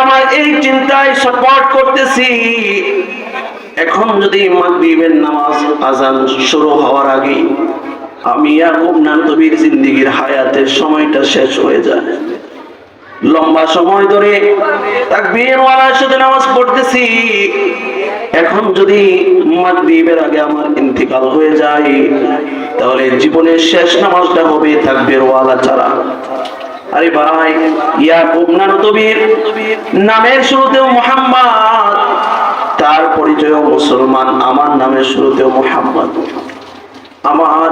আমার এই চিন্তায় সাপোর্ট করতেছি, এখন যদি মাগরিবের নামাজ আযান শুরু হওয়ার আগে আমি ইয়াকুব নানতবির জিন্দেগীর হায়াতের সময়টা শেষ হয়ে যায়, লম্বা সময় ধরে তাকবীরওয়ালার সাথে নামাজ পড়তেছি, এখন যদি মাগরিবের আগে আমার ইন্তিকাল হয়ে যায় তাহলে জীবনের শেষ নামাজটা হবে তাকবীরওয়ালা ছাড়া। আরে ভাই, ইয়াকুব নানতবির নামের শুরুতেও মুহাম্মদ, তার পরিচয়ও মুসলমান। আমার নামের শুরুতেও মুহাম্মদ, আমার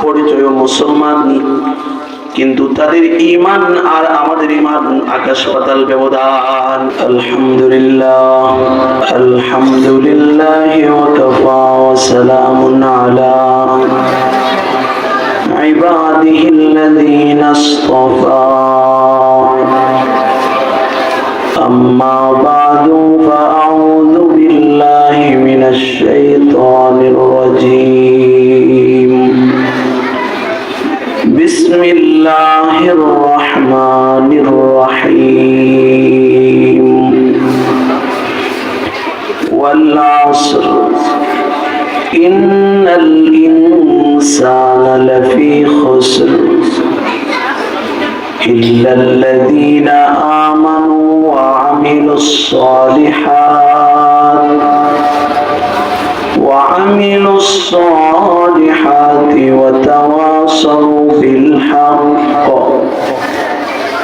পরিচয়ও মুসলমান, কিন্তু তাদের ঈমান আর আমাদের ঈমান আকাশ পাতাল ব্যবধান। আলহামদুলিল্লাহ, আলহামদুলিল্লাহ ওয়া কাফা ওয়া সালামুন আলা ইবাদিহিল্লাযীনা ইসতাফা। আম্মা বা'দু ফাআউযু বিল্লাহি মিনাশ শাইতানির রাজীম। বিসমিল্লাহির রহমানির রহিম। ওয়াল আসর ইন্নাল ইনসানা লাফী খুসর ইল্লাল্লাযীনা আমানু ওয়া আমিলুস সালিহাতি ওয়া তাওয়াসাউ বিল হক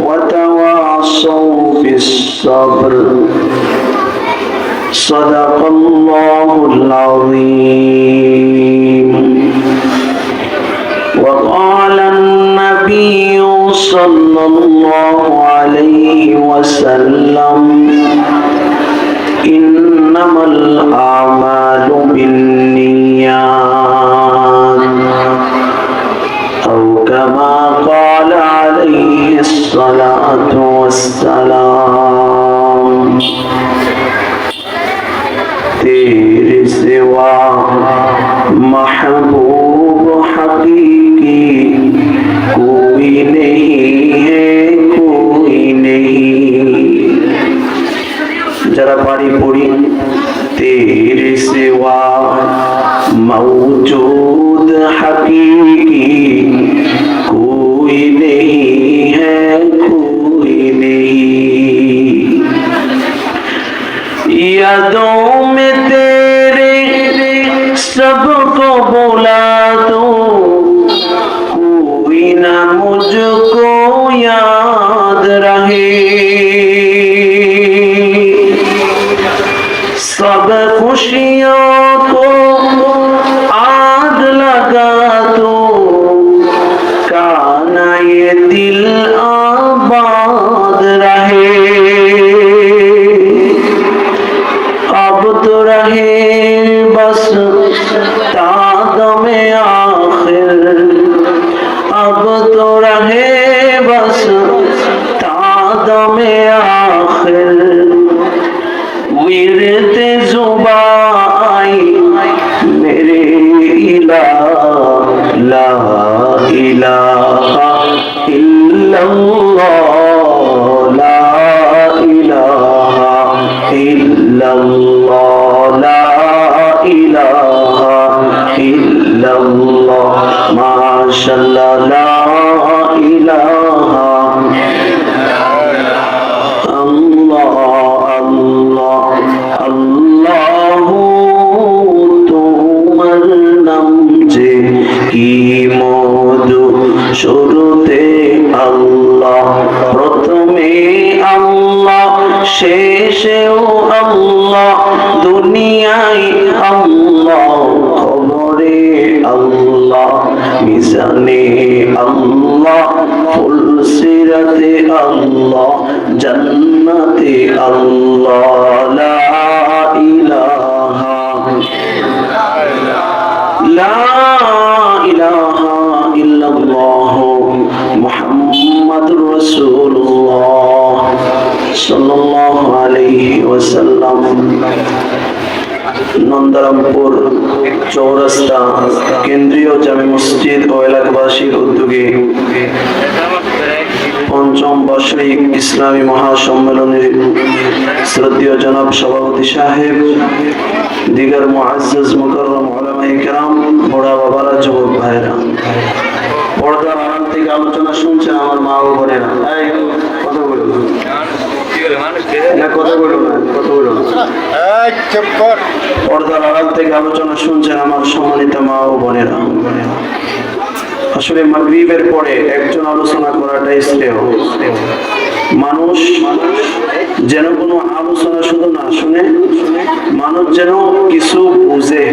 ওয়া তাওয়াসাউ বিস সাবর। সাদাকাল্লাহুল আযীম। ওয়া ক্বালান নাবিয়্যু সাল্লাল্লাহু আলাইহি ওয়াসাল্লাম ইন্নামাল আমালু বিন্নিয়াত আও কামা ক্বালা আলাইহিস সালাতু ওয়াসসালাম। तेरे सिवा महबूब हकीकी कोई नहीं है, कोई नहीं। जरा पारी पड़ी। तेरे सिवा मौजूद हकीकी कोई नहीं है, कोई नहीं। यादों में तेरे सबको बुला दो, कोई ना मुझको याद रहे। सब खुशियों को आग लगा दो, काना ये दिल आबाद रहे। अब तो रहे बस तादमे आखिर, अब तो रहे बस तादमे आखिर। विरते जुबाई मेरे इलाह, ला इलाहा इल्लल्लाह, ला इलाहा इल्लल्लाह, ला इलाहा इल्लल्लाह, माशाअल्लाह, ला इलाहा अल्लाह अल्लाह अल्लाहु তোমার নাম যে কি মধু, শুরুতে আল্লাহ, প্রথমে আল্লাহ, শেষেও আল্লাহ, দুনিয়ায় আল্লাহ, খবরে আল্লাহ, মিজানে আল্লাহ, ফুলসিরাতে আল্লাহ, জান্নাতে আল্লাহ, লা ইলাহা লা ইলাহা ইল্লাল্লাহ মুহাম্মাদুর রাসূলুল্লাহ সাল্লাল্লাহু আলাইহি ওয়াসাল্লাম। নন্দরামপুর চৌরাস্তা কেন্দ্রীয় জামে মসজিদ ও এলাকাবাসীর উদ্যোগে পঞ্চম বার্ষিক ইসলামী মহাসম্মেলনের শ্রদ্ধেয় জনাব সভাপতি সাহেব, দিগার মুআজ্জাজ মুকাররম উলামায়ে কেরাম, বড় বাবারা, যুবক ভাইরা, পর্দার আড়াল থেকে আলোচনা শুনছেন আমার মা ও বোনেরা। কথা বলুন না, কথা বলুন না, কথা বলুন। পর্দার আড়াল থেকে আলোচনা শুনছেন আমার সম্মানিত মা ও বোনেরা। আসলে মাগরিবের পরে একজন আলোচনা করাটাই শ্রেয়। মানুষ যেন কোনো আলোচনা শুধু না শুনে, মানুষ যেন কিছু বুঝে,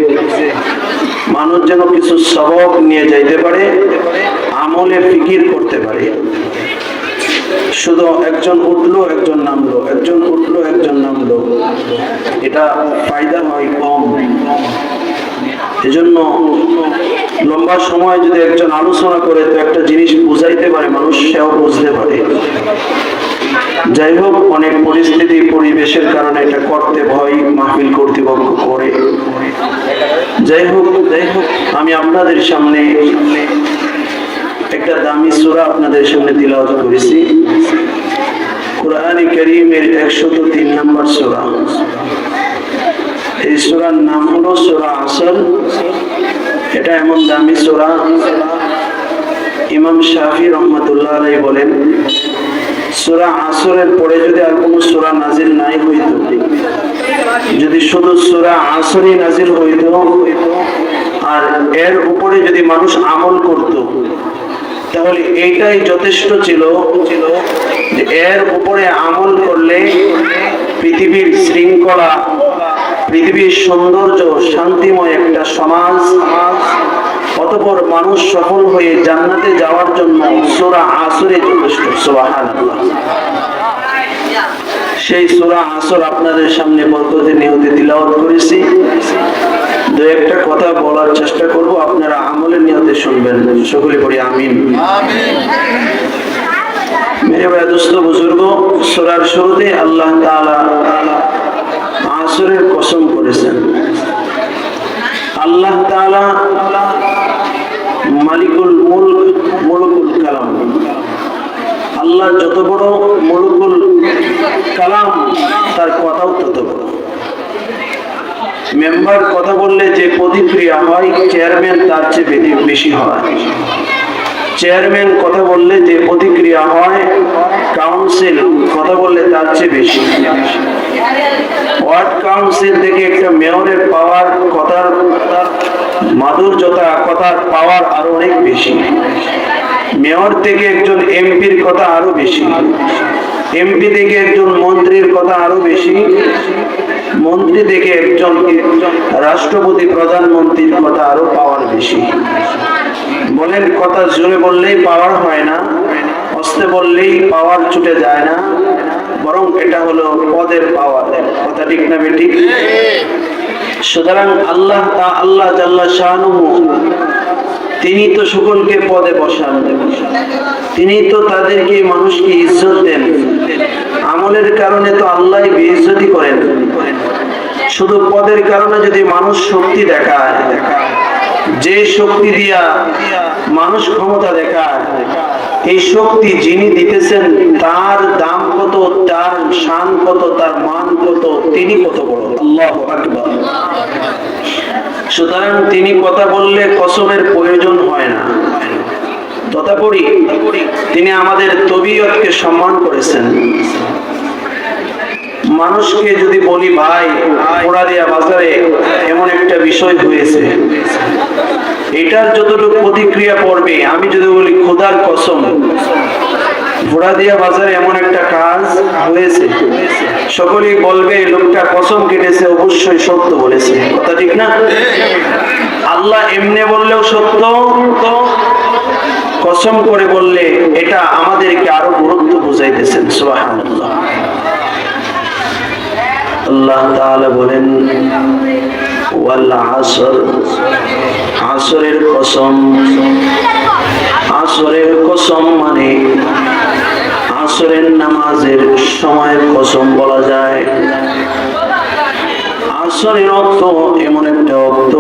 মানুষ যেন কিছু সবক নিয়ে যাইতে পারে, আমলে ফিকির করতে পারে। শুধু একজন উঠলো একজন নামলো, একজন উঠলো একজন নামলো, এটা ফায়দা হয় কম। এজন্য লম্বা সময় যদি একজন আলোচনা করে তো একটা জিনিস বুঝাইতে পারে, মানুষ সেও বুঝতে পারে। যাই হোক, অনেক পরিস্থিতি পরিবেশের কারণে এটা করতে ভয় মাহফিল কর্তৃপক্ষ করে। যাই হোক, আমি আপনাদের সামনে একটা দামি সূরা আপনাদের সামনে তিলাওয়াত করেছি। কুরআনে কারীমের 103 নম্বর সূরা। এই সূরার নাম হলো সূরা আসর। এটা এমন দামি সূরা, ইমাম শাফি রাহমাতুল্লাহ আলাইহি বলেন, সূরা আসরের পরে যদি আর কোনো সূরা নাজিল নাই হইতো, যদি শুধু সূরা আসরই নাজিল হইতো আর এর উপরে যদি মানুষ আমল করত, তাহলে এইটাই যথেষ্ট ছিল যে এর উপরে আমল করলে পৃথিবীর শৃঙ্খলা, পৃথিবীর সৌন্দর্য, শান্তিময় একটা সমাজ, অতঃপর মানুষ সফল হয়ে জান্নাতে যাওয়ার জন্য সূরা আসরে যথেষ্ট। সুবহানাল্লাহ। সেই সূরা আসর আপনাদের সামনে বরকতের নিয়তে তিলাওয়াত করেছি। দু একটা কথা বলার চেষ্টা করব, আপনারা আমলের নিয়তে শুনবেন। সকলে পড়ি আমিন। মেরে ভাই, দোস্ত, বুজুর্গ, সূরার শুরুতে আল্লাহ তাআলা আসরের কসম করেছেন। আল্লাহ তাআলা মালিকুল মুলক, মুলকুল কালাম। আল্লাহ যত বড় মুলকুল কালাম, তার কথাও তত বড়। মেম্বার কথা বললে যে প্রতিক্রিয়া হয়, চেয়ারম্যান তার চেয়ে বেশি হয়। চেয়ারম্যান কথা বললে যে প্রতিক্রিয়া হয়, কাউন্সিল কথা বললে তার চেয়ে বেশি। ওয়ার্ড কাউন্সিল থেকে একটা মেয়রের পাওয়ার, কথার মাধুর্যতা, কথার পাওয়ার আরো অনেক বেশি। মেয়র থেকে একজন এমপির কথা আরো বেশি, এমপি থেকে একজন মন্ত্রীর কথা আরো বেশি, মন্ত্রী থেকে একজন রাষ্ট্রপতি, প্রধানমন্ত্রীর কথা আরো পাওয়ার বেশি। বলেন, কথা জোরে বললেই পাওয়ার হয় না, আস্তে বললেই পাওয়ার ছুটে যায় না, বরং এটা হলো পদের পাওয়ার। কথা ঠিক না বেঠিক? সুতরাং আল্লাহ জাল্লা শানুহু, তিনি তো সকলকে পদে বসান, তিনি তো তাদেরকে, মানুষকে ইজ্জত দেন। আমলের কারণে তো আল্লাহ বেইজ্জতি করেন। শুধু পদের কারণে যদি মানুষ শক্তি দেখায়, যে শক্তি দিয়া মানুষ ক্ষমতা দেখায়, এই শক্তি যিনি দিতেছেন তার দাম কত, তার শান কত, তার মান কত, তিনি কত বড়। আল্লাহু আকবার। সুতরাং তিনি কথা বললে কসমের প্রয়োজন হয় না। তথাপি তিনি আমাদের তবিয়তকে সম্মান করেছেন। মানুষকে যদি বলি, ভাই, পোড়াদিয়া বাজারে এমন একটা বিষয় হয়েছে, এটার যতটুকু প্রতিক্রিয়া পড়বে, আমি যদি বলি খোদার কসম, পোড়াদিয়া বাজারে এমন একটা কাজ হয়েছে, সকলেই বলবে লোকটা কসম কেটেছে, অবশ্যই সত্য বলেছে। কথা ঠিক না? আল্লাহ এমনি বললেও সত্য, কসম করে বললে এটা আমাদেরকে আরো গুরুত্ব বুঝাইতেছেন। সুবহানাল্লাহ। আল্লাহ তাআলা বলেন, ওয়াল আসর, আসরের কসম। আসরের কসম মানে আসরের নামাজের সময়ের কসম বলা যায়। আসরের অর্থ এমন একটা অর্থ,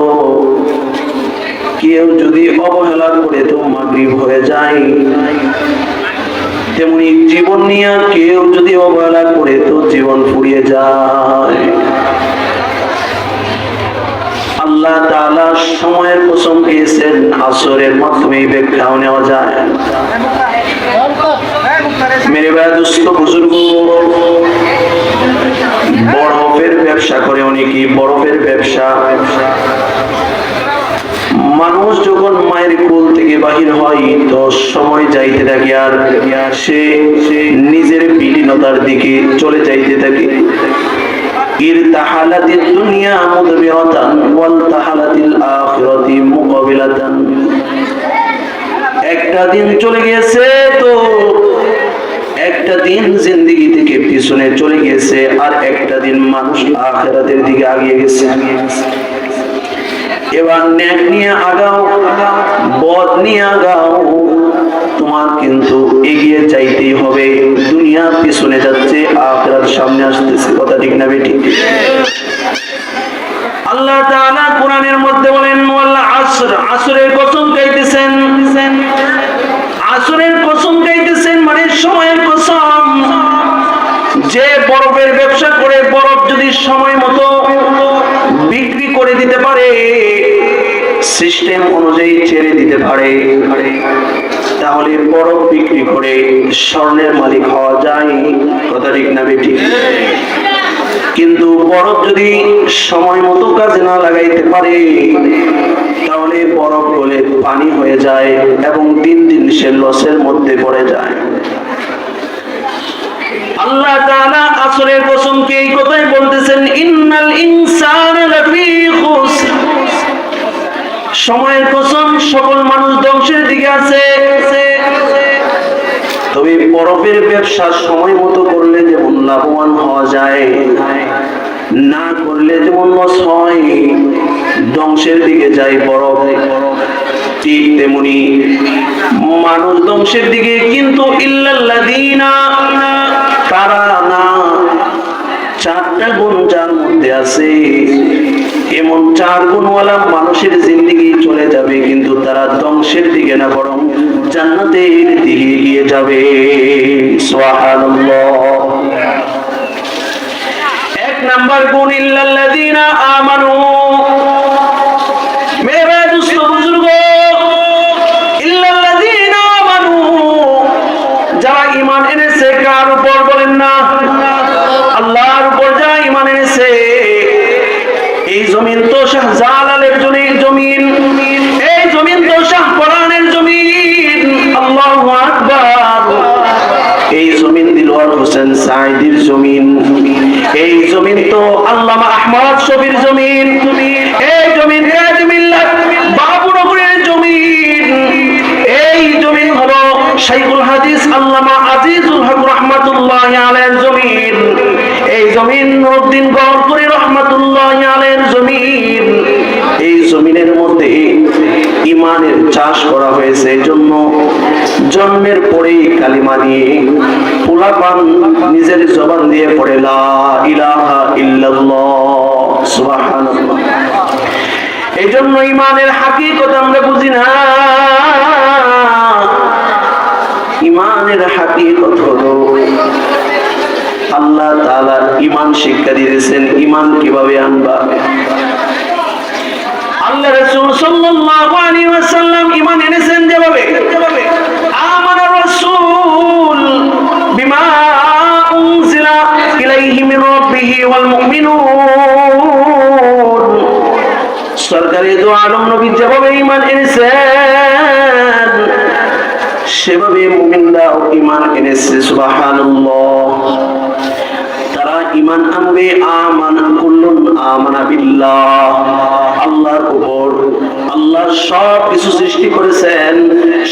কেউ যদি অবহেলা করে তো মাগরিব হয়ে যায়, তেমনি জীবন নিয়ে কেউ যদি অবহেলা করে তো জীবন ফুরিয়ে যায়। আল্লাহ তাআলা সময়ের কসম খেয়েছেন, আসরের মাধ্যমে ব্যাখ্যাও নেওয়া যায়। মেরে ভাই দোস্ত বুজুর্গ, বরফের ব্যবসা করে অনেকেই, বরফের ব্যবসা। মানুষ যখন মায়ের কোল থেকে বাহির হয় তো সময় যাইতে থাকে আর সে নিজের বিলীনতার দিকে চলে যাইতে থাকে। ইরতাহালাতিদ দুনিয়া মুদবিরাতান ওয়ালতাহালাতিল আখিরাতি মুকাবিলাতান। একটা দিন চলে গেছে তো একটা দিন জিন্দেগি থেকে পিছনে চলে গেছে, আর একটা দিন মানুষ আখিরাতের দিকে এগিয়ে গেছে। এবার নেক নিয়ে আগাও, বদ নিয়ে আগাও, তোমার কিন্তু এগিয়ে যাইতেই হবে। দুনিয়া পিছনে যাচ্ছে, আখিরাত সামনে আসতেছে। কথা ঠিক না বেটি? আল্লাহ তাআলা কোরআনের মধ্যে বলেন ওয়াল আসর, আসরের কসম খাইতেছেন, আসরের কসম খাইতেছেন মানে সময়ের কসম। যে বরফের ব্যবসা করে বরফ যদি সময় মতো বিক্রি করে দিতে পারে, সিস্টেম অনুযায়ী ছেড়ে দিতে পারে, তাহলে বরফ বিক্রি করে স্বর্ণের মালিক হওয়া যায়। কথা ঠিক না বেটি? কিন্তু বরফ যদি সময় মতো কাজে না লাগাইতে পারে তাহলে বরফ গলে পানি হয়ে যায় এবং দিন দিন সে লসের মধ্যে পড়ে যায়। আল্লাহ তাআলা আসরের কসমকে এই কথাই বলতেছেন, ইন্নাল ইনসানা লাফি খুসর। সময়ের কসম, সকল মানুষ ধ্বংসের দিকে আছে। তবে বরফের ব্যবসা সময় মতো করলে যেমন লাভবান হওয়া যায়, না করলে যেমন লস হয়, ধ্বংসের দিকে যায় বরফ, ঠিক তেমনি মানুষ ধ্বংসের দিকে। কিন্তু ইল্লাল্লাযীনা, তারা না, চারটা গুণ যার মধ্যে আছে, এমন চার গুণওয়ালা মানুষের জিন্দেগি চলে যাবে কিন্তু তারা ধ্বংসের দিকে না বরং জান্নাতের দিকে এগিয়ে যাবে। সুবহানাল্লাহ। এক নাম্বার গুণ ইল্লাল্লাযীনা আমানু। মেরে দোস্ত বুজুর্গ, ইল্লাল্লাযীনা আমানু, যারা ঈমান এনেছে। কার উপর বলেন না? আল্লাহর উপর যারা ঈমান এনেছে। এই জমিন তো শাহজালালের জমিন, এই জমিন তো শাহপরানের জমিন। আল্লাহু আকবার। এই জমিন দিলওয়ার হোসেন সাঈদীর জমিন, এই জমিন তো আল্লামা আহমদ শফীর জমিন, এই জমিন এজ মিল্লাত বাবুনগরের জমিন, এই জমিন হলো শাইখুল হাদিস আল্লামা আজিজুল হক রাহমাতুল্লাহি আলাইহির জমিন, এই জমিন নুরউদ্দিন গওহরপুরী রাহমাতুল্লাহি আলাইহির জমিন। এই জমিনের মধ্যে ঈমানের চাষ করা হয়েছে। এজন্য জন্মের পরেই কালিমা দিয়ে পোলাপান নিজের জবান দিয়ে পড়ে লা ইলাহা ইল্লাল্লাহ, সুবহানাল্লাহ। এজন্য ঈমানের হাকিকত আমরা বুঝি না। ঈমানের হাকিকত হলো আল্লাহ তাআলা ঈমান শিক্ষা দিয়েছেন। ঈমান কিভাবে আনবা? আল্লাহ রাসূল সাল্লাল্লাহু আলাইহি ওয়াসাল্লাম ঈমান এনেছেন যেভাবে, আমানার রাসূল বিমা উনজিলা ইলাইহি মির রাব্বিহি ওয়াল মুমিনুন। সরকারি দু আলম নবী যেভাবে ঈমান এনেছেন সেভাবে মুমিনরাও ঈমান এনেছে। সুবহানাল্লাহ। তারা ঈমান আনবে আমানা কুল্লুন আমানা বিল্লাহ, আল্লাহর উপর। আল্লাহ সব কিছু সৃষ্টি করেছেন,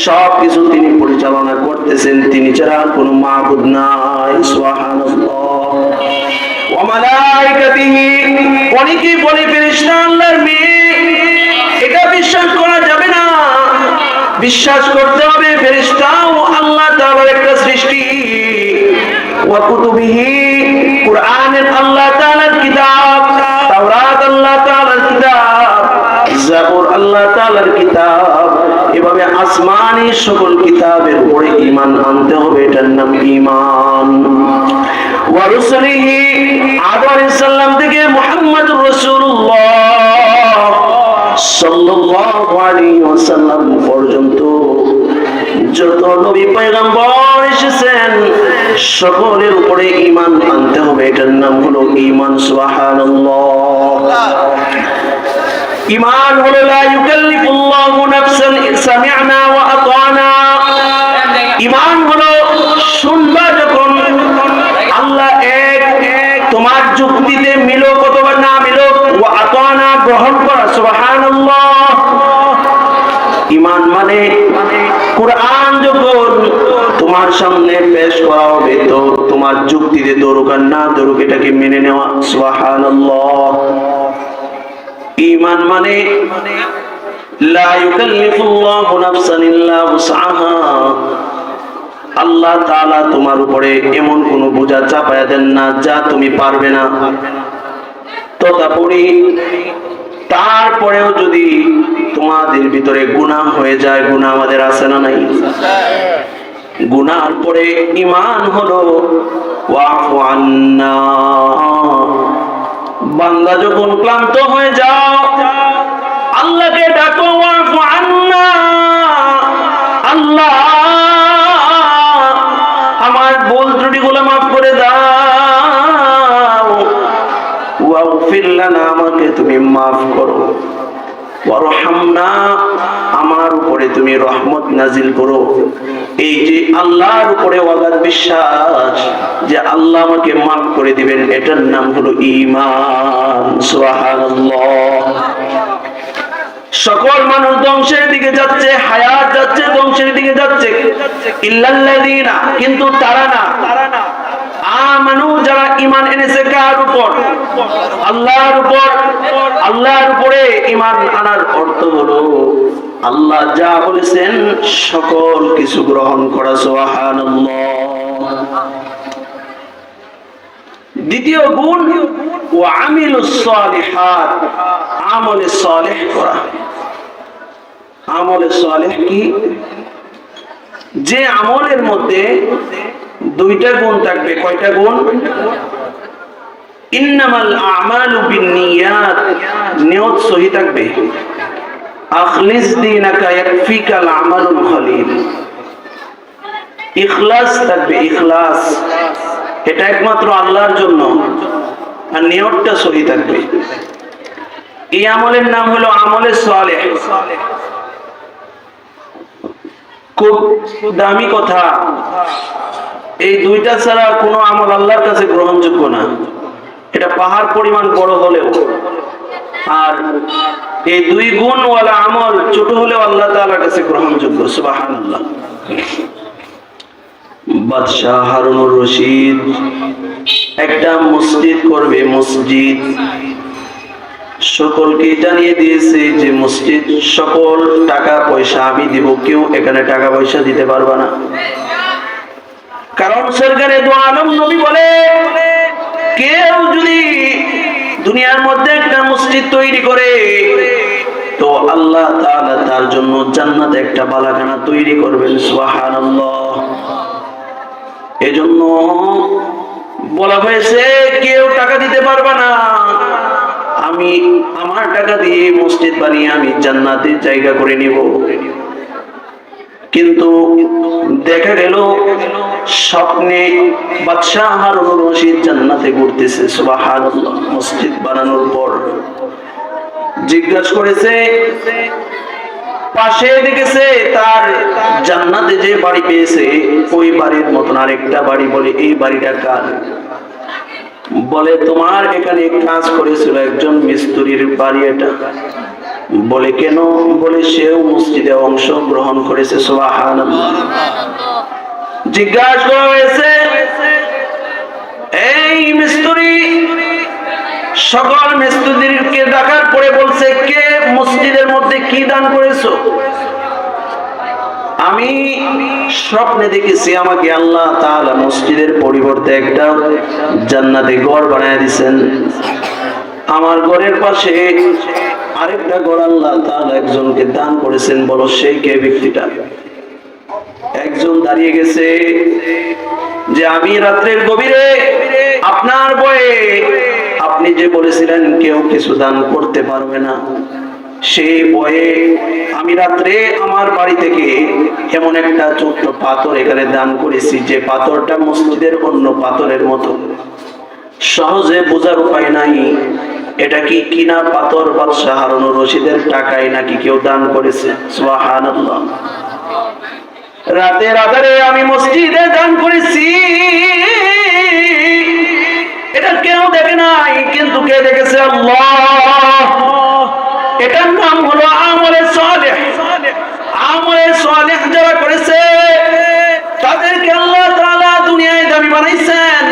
সব কিছু তিনি পরিচালনা করতেছেন, তিনি ছাড়া কোনো মাবুদ নাই। সুবহানাল্লাহ। ওয়া মালাইকাতিহি, অনেকে বলে ফেরেশতা আল্লাহর মেয়ে, এটা বিশ্বাস করা যাবে না। বিশ্বাস করতে হবে ফেরেশতাও আল্লাহ তাআলার একটা সৃষ্টি। ওয়া কুতুবিহি, কুরআনের আল্লাহ তাআলার কিতাব, তাওরাত আল্লাহ তাআলার কিতাব, জাবুর আল্লাহ তাআলার কিতাব। এভাবে আসমানি সকল কিতাবের উপরে ঈমান আনতে হবে, এটার নাম ঈমান। ওয়া রাসূলিহি আদম আলাইহিস সালাম থেকে মুহাম্মদুর রাসূলুল্লাহ সাল্লাল্লাহু আলাইহি ওয়াসাল্লাম পর্যন্ত যত নবী পয়গম্বর এসেছেন সকলের উপরে ঈমান আনতে হবে, এটার নাম হলো ঈমান। সুবহানাল্লাহ। ঈমান হলো লা ইউকাল্লিফুল্লাহু নাফসান সামি'না ওয়া আতা'না। ঈমান হলো শুনবা যখন আল্লাহ এক, তোমার যুক্তিতে মিলুক অথবা না মিলুক, ওয়া আতা'না গ্রহণ করা। সুবহানাল্লাহ। ঈমান মানে কুরআন যখন তোমার সামনে পেশ করা হবে তো তোমার যুক্তিতে দরুক আর না দরুক এটাকে মেনে নেওয়া। সুবহানাল্লাহ। ঈমান মানে লা ইউকাল্লিফুল্লাহু নাফসান ইল্লা উসআহা। আল্লাহ তাআলা তোমার উপরে এমন কোন বোঝা চাপায়া দেন না যা তুমি পারবে না। তথাপি তারপরেও যদি তোমাদের ভিতরে গুনাহ হয়ে যায়, গুনাহ আমাদের আছে না নাই? গুনাহর পরে ঈমান হলো ওয়াফু আন্না। বান্দা যখন ক্লান্ত হয়ে যাও আল্লাহকে ডাকো, ওয়াফু আন্না, আল্লাহ আমার ভুল ত্রুটিগুলো মাফ করে দাও। ওয়াগফির লানা, আমাকে তুমি মাফ করো। ওয়ারহামনা, আমার উপরে তুমি রহমত নাজিল করো। এই যে আল্লাহর উপরে অগাধ বিশ্বাস যে আল্লাহ আমাকে মাফ করে দিবেন, এটার নাম হলো ঈমান। সুবহানাল্লাহ। সকল মানুষ ধ্বংসের দিকে যাচ্ছে, হায়াত যাচ্ছে ধ্বংসের দিকে যাচ্ছে, ইল্লাল্লাযীনা, কিন্তু তারা না, আমানু, যারা ঈমান এনেছে কার উপর? আল্লাহর উপর। আল্লাহর উপরে ঈমান আনার অর্থ হলো আল্লাহ যা বলেছেন সকল কিছু গ্রহণ করা। সুবহানাল্লাহ। দ্বিতীয় গুণ ওয়া আমিলুস সালিহাত, আমলে সালেহ করা। আমলে সালেহ কি? যে আমলের মধ্যে দুইটা গুণ থাকবে। কয়টা গুণ? ইন্নামাল আমালু বিন্নিয়াত, নিয়ত সহি থাকবে। আখলিস দীনাকা ইয়াকফিকাল আমালুল খলিল, ইখলাস থাকবে। ইখলাস এটা একমাত্র আল্লাহর জন্য, আর নিয়তটা সহি থাকবে। এই আমলের নাম হলো আমলে সালেহ। খুব দামি কথা, এই দুইটা ছাড়া কোনো আমল আল্লাহর কাছে গ্রহণযোগ্য না। এটা পাহাড় পরিমাণ বড় হলেও, আর এই দুই গুণওয়ালা আমল ছোট হলেও আল্লাহ তাআলার কাছে গ্রহণযোগ্য। সুবহানাল্লাহ। বাদশাহ হারুনুর রশিদ একটা মসজিদ করবে। মসজিদ সকলকে জানিয়ে দিয়েছে যে মসজিদ সকল টাকা পয়সা আমি দিব, কেউ এখানে টাকা পয়সা দিতে পারবে না। কারণ সরকারে দু আলম নবী বলে কেউ যদি দুনিয়ার মধ্যে একটা মসজিদ তৈরি করে তো আল্লাহ তাআলা তার জন্য জান্নাতে একটা বালাখানা তৈরি করবেন। সুবহানাল্লাহ। এজন্য বলা হয়েছে কেউ টাকা দিতে পারবে না, আমি আমার টাকা দিয়ে মসজিদ বানিয়ে আমি জান্নাতের জায়গা করে নিব। কিন্তু দেখা গেল স্বপ্নে বাদশাহ হারুনুর রশিদ জান্নাতে ঘুরতেছে। সুবহানাল্লাহ। মসজিদ বানানোর পর জিজ্ঞাসা করেছে, পাশে দেখেছে তার জান্নাতে যে বাড়ি পেয়েছে ওই বাড়ির মতন আরেকটা বাড়ি, বলে এই বাড়িটা কার? বলে তোমার এখানে কাজ করেছিল একজন মিস্ত্রির বাড়ি এটা। বলে কেন? বলে সেও মসজিদে অংশ গ্রহণ করেছে। সুবহানাল্লাহ। জিজ্ঞাসা করা হয়েছে এই মিস্ত্রি, সকল মিস্ত্রিদেরকে ডাকার পরে বলছে কে মসজিদের মধ্যে কি দান করেছো? আমি স্বপ্নে দেখেছি আমাকে আল্লাহ তাআলা মসজিদের পরিবর্তে একটা জান্নাতে ঘর বানায় দিয়েছেন। আমার ঘরের পাশে আরেকটা ঘর আল্লাহ তাআলা একজনকে দান করেছেন, বলো সেই কে ব্যক্তিটা? একজন দাঁড়িয়ে গেছে যে আমি রাত্রের গভীরে আপনার ভয়ে আপনি যে বলেছিলেন কেউ কিছু দান করতে পারবে না, সেই ভয়ে আমি রাত্রে আমার বাড়ি থেকে এমন একটা ছোট্ট পাথর এখানে দান করেছি, যে পাথরটা মসজিদের অন্য পাথরের মতো, সহজে বোঝার উপায় নাই এটা কি কিনা পাথর, বাদশাহ হারুনুর রশিদের টাকায় নাকি কেউ দান করেছে। সুবহানাল্লাহ। রাতের আধারে আমি মসজিদে দান করেছি, এটা কেউ দেখে নাই, কিন্তু কে দেখেছে? আল্লাহ। এটার নাম হলো আমলে সালেহ। আমলে সালেহ যারা করেছে তাদেরকে আল্লাহ তাআলা দুনিয়ায় দামি বানাইছেন,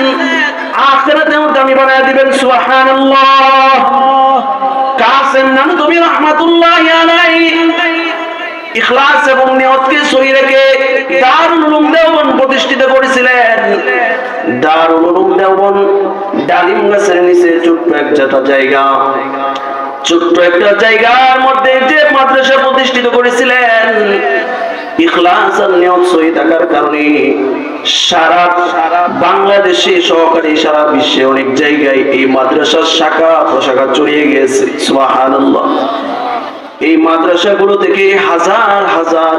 আখিরাতেও দামি বানায় দিবেন। সুবহানাল্লাহ। কাসেম নানতুবি রাহমাতুল্লাহি আলাইহি ইখলাস এবং নিয়তকে সহি রেখে দারুল উলুম দেওবন্দ প্রতিষ্ঠিত করেছিলেন। দারুল উলুম দেওবন্দ ডালিম গাছের নিচে ছোট্ট একটা জায়গা, ছোট্ট একটা জায়গার মধ্যে যে মাদ্রাসা প্রতিষ্ঠিত করেছিলেন, ইখলাস আর নিয়ত সহি থাকার কারণে সারা বাংলাদেশে সহকারে সারা বিশ্বে অনেক জায়গায় এই মাদ্রাসার শাখা প্রশাখা ছড়িয়ে গেছে। সুবহানাল্লাহ। এই মাদ্রাসাগুলো থেকে হাজার হাজার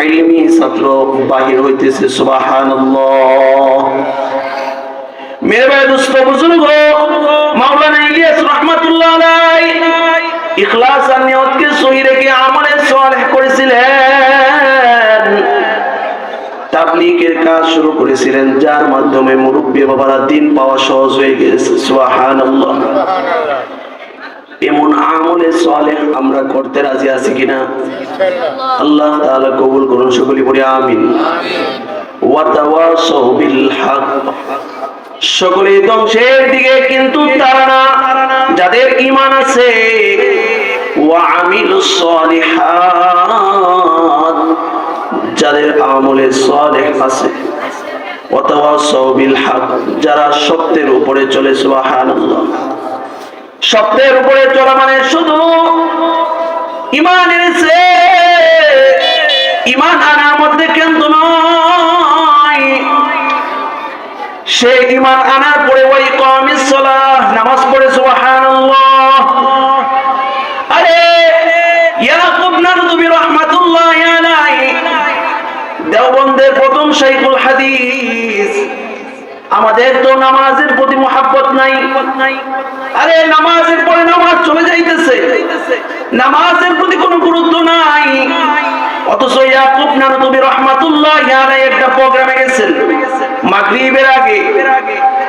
ইলমি ছাত্র বাহির হইতেছে। সুবহানাল্লাহ। মেরে ভাই দোস্ত বুজুর্গ, মাওলানা ইলিয়াস রাহমাতুল্লাহ আলাইহি ইখলাস আর নিয়তকে সহি রেখে আমলে সালেহ করেছিলেন। তাবলীগের কাজ শুরু করেছিলেন, যার মাধ্যমে মুরব্বী বাবারা দ্বীন পাওয়া সহজ হয়ে গেছে। সুবহানাল্লাহ। এমন আমলে সালেহ আমরা করতে রাজি আছি কিনা? আল্লাহ তাআলা কবুল করুন, সকলে পড়ি আমিন। ওয়া তাওয়াসাউ বিল হক। সকলে ধ্বংসের দিকে কিন্তু তারা না, যাদের ঈমান আছে। ওয়া আমিলুস সালিহাত, যাদের আমলে সালেহ আছে। ওয়া তাওয়াসাউ বিল হক, যারা সত্যের উপরে চলে। সুবহানাল্লাহ। সত্যের উপরে চলা মানে শুধু ঈমান এনেছে, ঈমান আনার মধ্যে কিন্তু নয়, সে ঈমান আনার পরে ওই ইকামিস সালাহ, নামাজ পড়ে। সুবহানাল্লাহ। আরে ইয়াকুব নানতুবি রাহমাতুল্লাহি আলাইহি দেওবন্দের প্রথম শাইখুল হাদিস। আমাদের তো নামাজের প্রতি মুহাব্বত নাই। আরে নামাজের পরে নামাজ চলে যাইতেছে, নামাজের প্রতি কোনো গুরুত্ব নাই। অথচ ইয়াকুব নানতুবি রাহমাতুল্লাহি আলাইহি একটা প্রোগ্রামে গেছেন মাগরিবের আগে,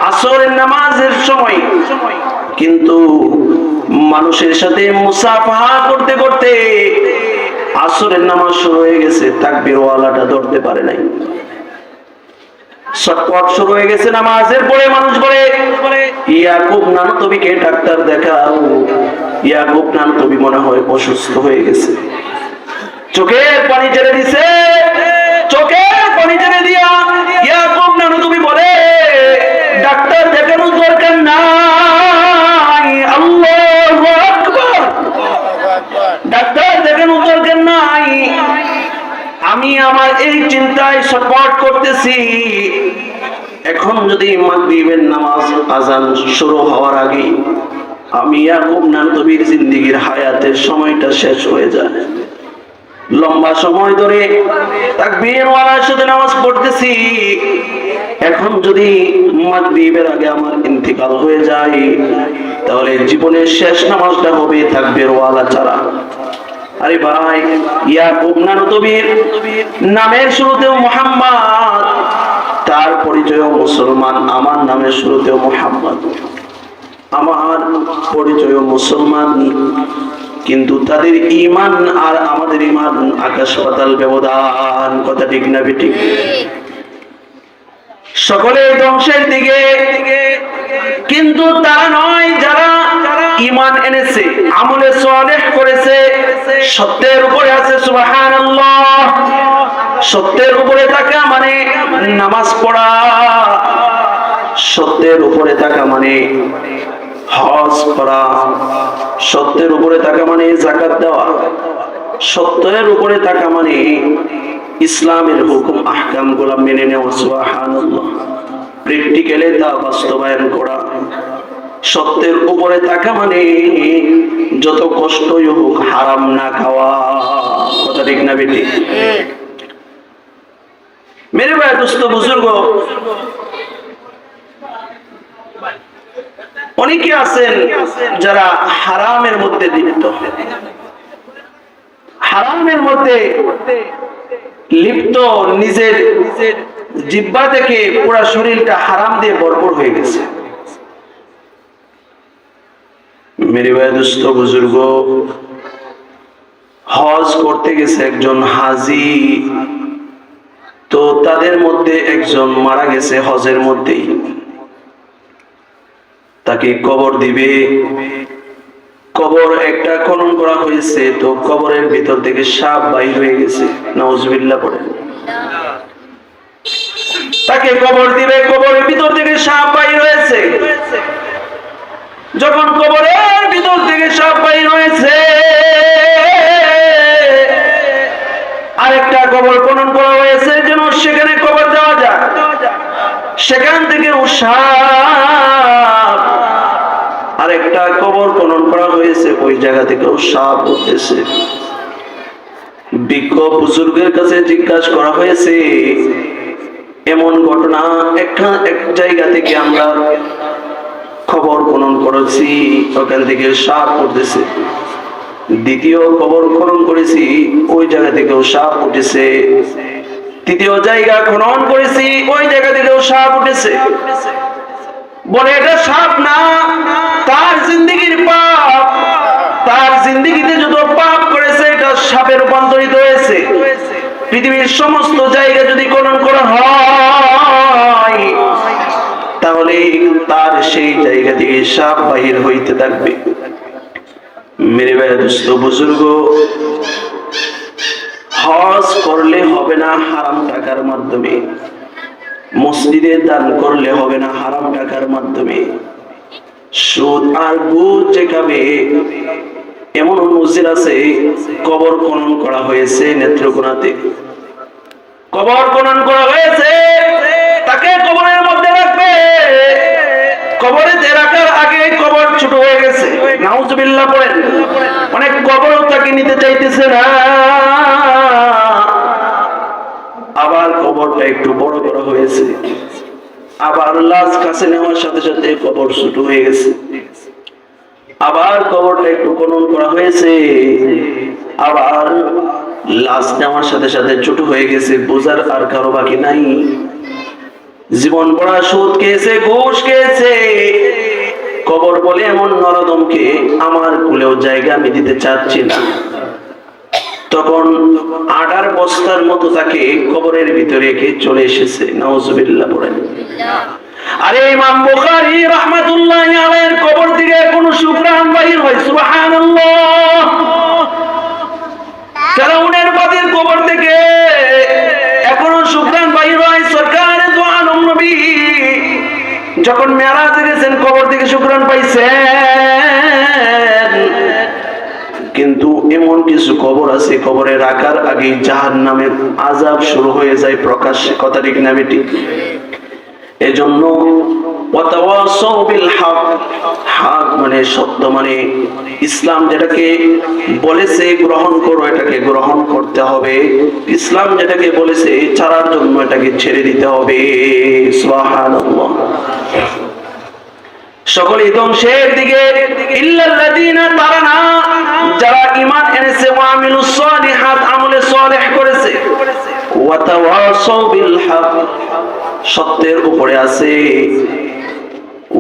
আসরের নামাজের সময়, কিন্তু মানুষের সাথে মুসাফাহা করতে করতে আসরের নামাজ শুরু হয়ে গেছে, তাকবীর ওয়ালাটা ধরতে পারে নাই। শটপট শুরু হয়ে গেছে নামাজের পরে। মানুষ বলে ইয়াকুব নানতুবিকে ডাক্তার দেখাও। ইয়াকুব নানতুবি মনে হয় অসুস্থ হয়ে গেছে, চোখের পানি ছেড়ে দিছে। চোখের পানি ছেড়ে দিয়া ইয়াকুব নানতুবি বলে ডাক্তার দেখানোর দরকার নাই। আল্লাহু আকবার। ডাক্তার দেখানোর দরকার নাই, আমি আমার এই চিন্তায় ছটফট করতেছি। এখন যদি মাগরিবের নামাজ আযান শুরু হওয়ার আগে আমি ইয়াকুব নানতুবির জিন্দেগীর হায়াতের সময়টা শেষ হয়ে যায়, লম্বা সময় ধরে তাকবীর ওয়ালার সাথে নামাজ পড়তেছি, এখন যদি মাগরিবের আগে আমার ইন্তিকাল হয়ে যায়, তাহলে জীবনের শেষ নামাজটা হবে তাকবীর ওয়ালা ছাড়া। আরে ভাই, ইয়াকুব নানতুবির নামের শুরুতেও মুহাম্মদ, তার পরিচয়ও মুসলমান। আমার নামের শুরুতেও মুহাম্মদ, আমার পরিচয়ও মুসলমান, কিন্তু তাদের ঈমান আর আমাদের ঈমান আকাশ পাতাল ব্যবধান। কথা ঠিক না বেঠিক? সকলে ধ্বংসের দিকে, কিন্তু তারা নয় যারা ঈমান এনেছে, আমলে সালেহ করেছে, সত্যের উপরে আছে। সুবহানাল্লাহ। সত্যের উপরে থাকা মানে নামাজ পড়া, সত্যের উপরে থাকা মানে হজ করা, সত্যের উপরে থাকা মানে যাকাত দেওয়া, সত্যের উপরে থাকা মানে ইসলামের হুকুম আহকাম গুলা মেনে নেওয়া, সুবহানাল্লাহ, প্র্যাকটিক্যালি তা বাস্তবায়ন করা। সত্যের উপরে থাকা মানে যত কষ্টই হোক হারাম না খাওয়া, কথা ঠিক না বেটি? মেরে ভাই দোস্ত বুজুর্গ, অনেকে আছেন যারা হারামের মধ্যে লিপ্ত, হারামের মধ্যে লিপ্ত, নিজের জিহ্বা থেকে পুরো শরীরটা হারাম দিয়ে ভরপুর হয়ে গেছে। মেরে ভাই দোস্ত বুজুর্গ, হজ করতে গেছে একজন হাজি, তো তাদের মধ্যে একজন মারা গেছে হজের মধ্যেই, তাকে কবর দিবে। কবর একটা খনন করা হয়েছে, তো কবরের ভিতর থেকে সাপ বাইর হয়ে গেছে, নাউজুবিল্লাহ পড়ে। তাকে কবর দিবে, কবরের ভিতর থেকে সাপ বাইর হয়েছে। যখন কবরের ভিতর থেকে সাপ বাইর হয়েছে, আরেকটা কবর খনন করা হয়েছে যেন সেখানে কবর দেওয়া যায়, সেখান থেকে সাপ, আরেকটা কবর খনন করা হয়েছে, ওই জায়গা থেকে সাপ উঠতেছে। বিজ্ঞ বুজুর্গের কাছে জিজ্ঞাসা করা হয়েছে, এমন ঘটনা এক জায়গা থেকে আমরা খবর খনন করেছি, ওখান থেকে সাপ উঠতেছে। দ্বিতীয় কবর খনন করেছি, ওই জায়গা থেকেও সাপ উঠেছে। তৃতীয় জায়গা খনন করেছি, ওই জায়গা থেকেও সাপ উঠেছে। বলে এটা সাপ না, তার জিন্দেগির পাপ, তার জিন্দেগিতে যত পাপ করেছে এটা সাপে রূপান্তরিত হয়েছে। পৃথিবীর সমস্ত জায়গা যদি খনন করা হয়, তাহলে তার সেই জায়গা থেকে সাপ বাহির হইতে থাকবে। মেরে ভাই দোস্ত বুজুর্গ, হজ করলে হবে না হারাম টাকার মাধ্যমে, মসজিদে দান করলে হবে না হারাম টাকার মাধ্যমে, সুদ আর ঘুষ যে খাবে এমন মসজিদ আছে কবর খনন করা হয়েছে নেত্রকোনাতে, কবর খনন করা হয়েছে, তাকে কবরের মধ্যে রাখবে, কবরেতে রাখার আগে কবর ছোট হয়ে গেছে, নাউজুবিল্লাহ পড়েন। অনেক কবর তাকে নিতে চাইতেছে না, আবার কবরটা একটু বড় করা হয়েছে, আবার লাশ কাছে নেওয়ার সাথে সাথে কবর ছোট হয়ে গেছে, আবার কবরটা একটু খনন করা হয়েছে, আবার লাশ নেওয়ার সাথে সাথে ছোট হয়ে গেছে। বোঝার আর কারো বাকি নাই। জীবন পড়া সুদ খেয়েছে, ঘুষ খেয়েছে, কবর বলে এমন নরদমকে আমার কুলেও জায়গা আমি দিতে চাচ্ছি না। তখন আডার বস্তার মতো তাকে কবরের ভিতরে রেখে চলে এসেছে, নাউজুবিল্লাহ পড়েন। আরে ইমাম বুখারী রাহমাতুল্লাহি আলাইহির কবর থেকে কোন শুকরান বাহির হয়, সুবহানাল্লাহ। ফেরাউনের বাদীর কবর থেকে এখনো শুকরান বাহির হয়। সরকারে দো আলম নবী যখন মেরাজে গেছেন কবর থেকে শুকরান পাইছেন, কিন্তু এমন কিছু কবর আছে কবরে রাখার আগে জাহান্নামের আযাব শুরু হয়ে যায় প্রকাশ্যে, কথা ঠিক না বেটি? এজন্য ওয়াতাওয়াসাউ বিল হক, হক মানে সত্য, মানে ইসলাম যেটাকে বলেছে গ্রহণ করো, এটাকে গ্রহণ করতে হবে। ইসলাম যেটাকে বলেছে ছাড়ার জন্য এটাকে ছেড়ে দিতে হবে। সুবহানাল্লাহ। সকলেই ধ্বংসের দিকে, ইল্লাল্লাযীনা, তারা না যারা ঈমান এনেছে, ওয়া আমিলুস সালিহাত, আমলে সালেহ করেছে, ওয়া তাওয়াসাউ বিল হক, সত্যের উপরে আছে,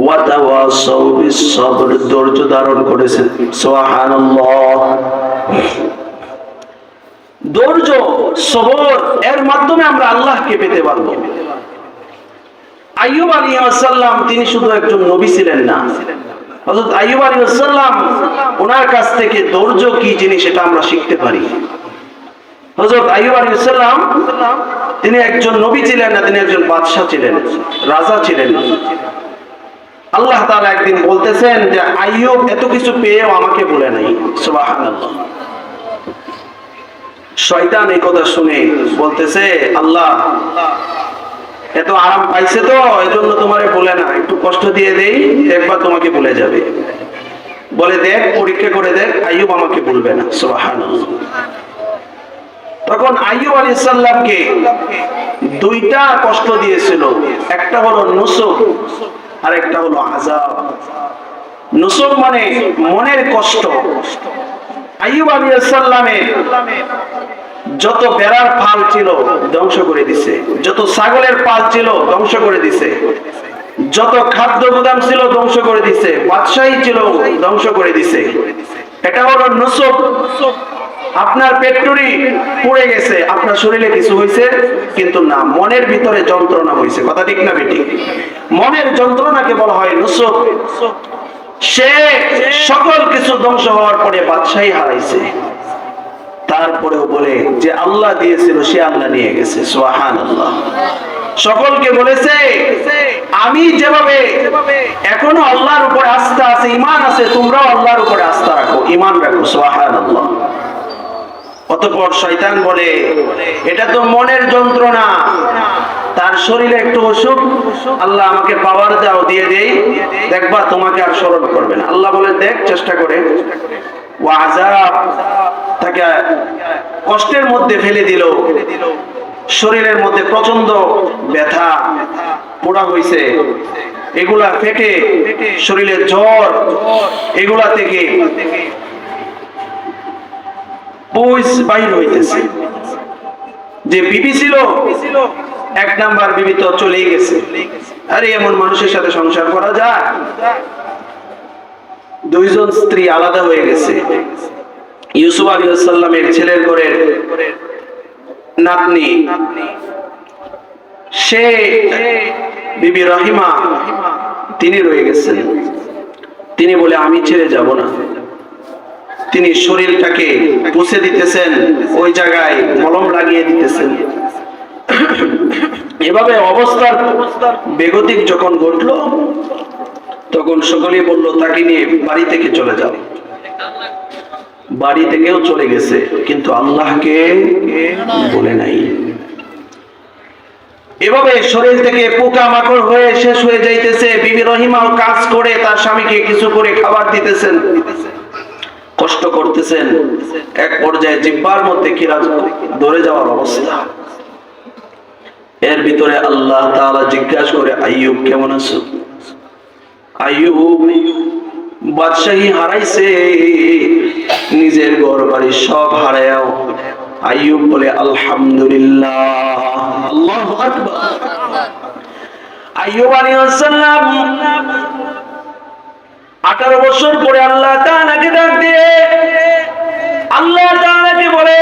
ওয়া তাওয়াসাউ বিস সবর, ধৈর্য ধারণ করেছে। সুবহানাল্লাহ। ধৈর্য, সবর, এর মাধ্যমে আমরা আল্লাহকে পেতে পারবো। আইয়ুব আলাইহিস সালাম তিনি শুধু একজন নবী ছিলেন না, হযরত আইয়ুব আলাইহিস সালাম ওনার কাছ থেকে ধৈর্য কি জিনিস এটা আমরা শিখতে পারি। হযরত আইয়ুব আলাইহিস সালাম তিনি একজন নবী ছিলেন না, তিনি একজন বাদশা ছিলেন, রাজা ছিলেন। আল্লাহ তাআলা একদিন বলতেছেন যে আইয়ুব এত কিছু পেয়েও আমাকে বলে নাই। সুবহানাল্লাহ। শয়তান এই কথা শুনে বলতেছে, আল্লাহ এত আরাম পাইছে তো এজন্য তোমারে বলে না, একটু কষ্ট দিয়ে দেই, একবার তোমাকে ভুলে যাবে। বলে দেখ, পরীক্ষা করে দেখ, আইয়ুব আমাকে ভুলবে না। সুবহানাল্লাহ। তখন আইয়ুব আলাইহিস সালামকে দুইটা কষ্ট দিয়েছিল, একটা হলো নুসুব আর একটা হলো আযাব। নুসুব মানে মনের কষ্ট। আইয়ুব আলাইহিস সালামের যত বেড়ার পাল ছিল ধ্বংস করে দিছে, যত ছাগলের পাল ছিল ধ্বংস করে দিছে, যত খাদ্য গুদাম ছিল ধ্বংস করে দিছে, বাদশাহী ছিল ধ্বংস করে দিছে। এটা হলো নুসুব। আপনার পেট্রোলি পড়ে গেছে, আপনার শরীরে কিছু হয়েছে কিন্তু না, মনের ভিতরে যন্ত্রণা হয়েছে। কথা ঠিক না বেটি? মনের যন্ত্রণাকে বলা হয় নুসুব। সে সকল কিছু ধ্বংস হওয়ার পরে বাদশাহী হারাইছে, তারপরেও বলে যে আল্লাহ দিয়েছিল সে আল্লাহ নিয়ে গেছে। সুবহানাল্লাহ। সকলকে বলেছে আমি যেভাবে এখনো আল্লাহর উপরে আস্থা আছে, ঈমান আছে, তোমরাও আল্লাহর উপরে আস্থা রাখো, ঈমান রাখো। সুবহানাল্লাহ। অতঃপর শয়তান বলে এটা তো মনের যন্ত্রণা, তার শরীরে একটু অসুখ, আল্লাহ আমাকে পাওয়ার দাও, দিয়ে দেই, দেখবা তোমাকে আর স্মরণ করবে না। আল্লাহ বলে দেখ চেষ্টা করে। ওয়াযাব, তাকে কষ্টের মধ্যে ফেলে দিল। শরীরের মধ্যে প্রচন্ড ব্যথা, পোড়া হইছে, এগুলা ফেটে শরীরে জ্বর, এগুলা থেকে পুজ বাইর হইতেছে। যে বিবি ছিল, এক নাম্বার বিবি তো চলেই গেছে। আরে এমন মানুষের সাথে সংসার করা যায়? দুইজন স্ত্রী আলাদা হয়ে গেছে। ইউসুফ আলাইহিস সালামের ছেলের ঘরের নাতনি, সে বিবি রহিমা, তিনি রয়ে গেছেন। তিনি বলে আমি ছেড়ে যাব না। তিনি শরীরটাকে পুছে দিতেছেন, ওই জায়গায় মলম লাগিয়ে দিতেছেন। এভাবে অবস্থার বেগতিক যখন ঘটলো, তখন সকলেই বলল তাকে নিয়ে বাড়ি থেকে চলে যাও। বাড়ি থেকেও চলে গেছে, কিন্তু আল্লাহকে বলে নাই। এভাবে শরীর থেকে পোকা মাকড় হয়ে শেষ হয়ে যাইতেছে। বিবি রহিমাও কাজ করে তার স্বামীকে কিছু করে খাবার দিতেছেন, কষ্ট করতেছেন। এক পর্যায়ে জিহ্বার মধ্যে কিরা ধরে যাওয়ার অবস্থা। এর ভিতরে আল্লাহ তাআলা জিজ্ঞাসা করে, আইয়ুব কেমন আছো? আইয়ুব বাদশাহী হারাইছে, নিজের ঘর বাড়ি সব হারায়ও আইয়ুব বলে আলহামদুলিল্লাহ। আল্লাহু আকবার। আইয়ুব আলাইহিস সালাম 18 বছর পরে আল্লাহ তাআলাকে ডাক দিয়ে আল্লাহ তাআলাকে বলে,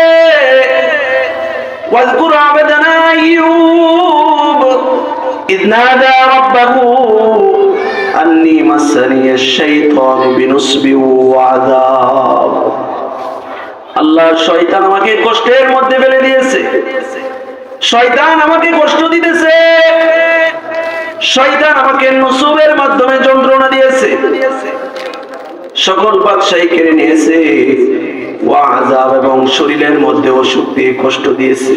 ওয়াজকুর আবদানা আইয়ুব ইয নাদা রাব্বাহু আন্নী মাসানিয়াশ শাইতানু বিনুসবি ওয়া আযাব। আল্লাহ, শয়তান আমাকে কষ্টের মধ্যে ফেলে দিয়েছে, শয়তান আমাকে কষ্ট দিতেছে, শয়তান আমাকে নুসুবের মাধ্যমে যন্ত্রণা দিয়েছে, সকল বাদশাহী কেড়ে নিয়েছে, ওয়া আযাব এবং শরীরের মধ্যে অসুখ দিয়ে কষ্ট দিয়েছে।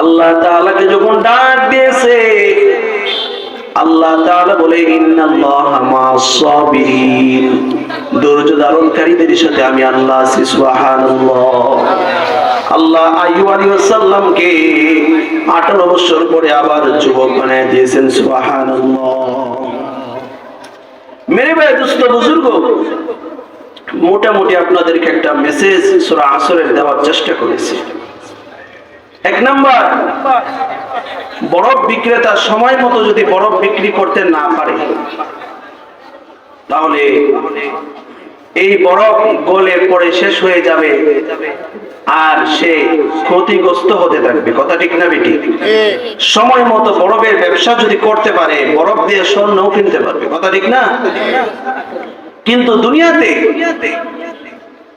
আল্লাহ তাআলাকে যখন ডাক দিয়েছে, আল্লাহ তাআলা বলে ইন্নাল্লাহা মা'আস সাবিরিন, ধৈর্য ধারণকারীদের সাথে আমি আল্লাহ আছি। সুবহানাল্লাহ। আল্লাহ আইয়ুব আলাইহিস সালামকে 18 বছর পরে আবার যুবক বানিয়ে দিয়েছেন। সুবহানাল্লাহ। মেরে ভাই, দোস্ত, বুজুর্গ, মোটামুটি আপনাদেরকে একটা মেসেজ সূরা আসরের দেওয়ার চেষ্টা করেছি। এক নাম্বার, বরফ বিক্রেতা সময় মতো যদি বরফ বিক্রি করতে না পারে, তাহলে এই বরফ গলে পড়ে শেষ হয়ে যাবে আর সে ক্ষতিগ্রস্ত হতে থাকবে। কথা ঠিক না বেটি? সময় মতো বরফের ব্যবসা যদি করতে পারে, বরফ দিয়ে স্বর্ণও কিনতে পারবে। কথা ঠিক না? কিন্তু দুনিয়াতে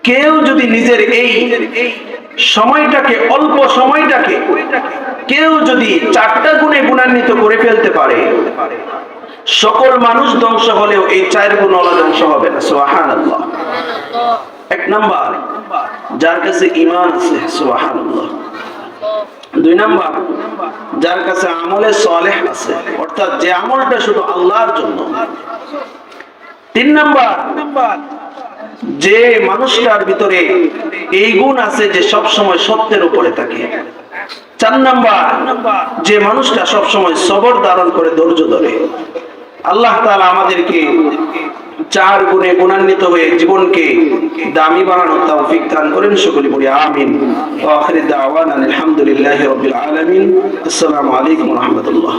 কেউ যদি নিজের এই সময়টাকে, অল্প সময়টাকে কেউ যদি 4টা গুণে গুণান্বিত করে ফেলতে পারে, সকল মানুষ ধ্বংস হলেও এই 4 গুণ ওলা ধ্বংস হবে না। সুবহানাল্লাহ। 1 নাম্বার, যার কাছে ঈমান আছে। সুবহানাল্লাহ। 2 নাম্বার, যার কাছে আমলে সালেহ আছে, অর্থাৎ যে আমলটা শুধু আল্লাহর জন্য। 3 নাম্বার, যে মানুষটার ভিতরে এই গুণ আছে যে সব সময় সত্যের উপরে থাকে। 4 নাম্বার, যে মানুষটা সব সময় সবর ধারণ করে, ধৈর্য ধরে। আল্লাহ তাআলা আমাদেরকে 4 গুণে গুণান্বিত হয়ে জীবনকে দামি বানানোর তৌফিক দান করেন। সকলে বলি আমিন। ওয়া আখিরু দাওয়ানা আলহামদুলিল্লাহি রাব্বিল আলামিন। আসসালামু আলাইকুম ওয়া রাহমাতুল্লাহ।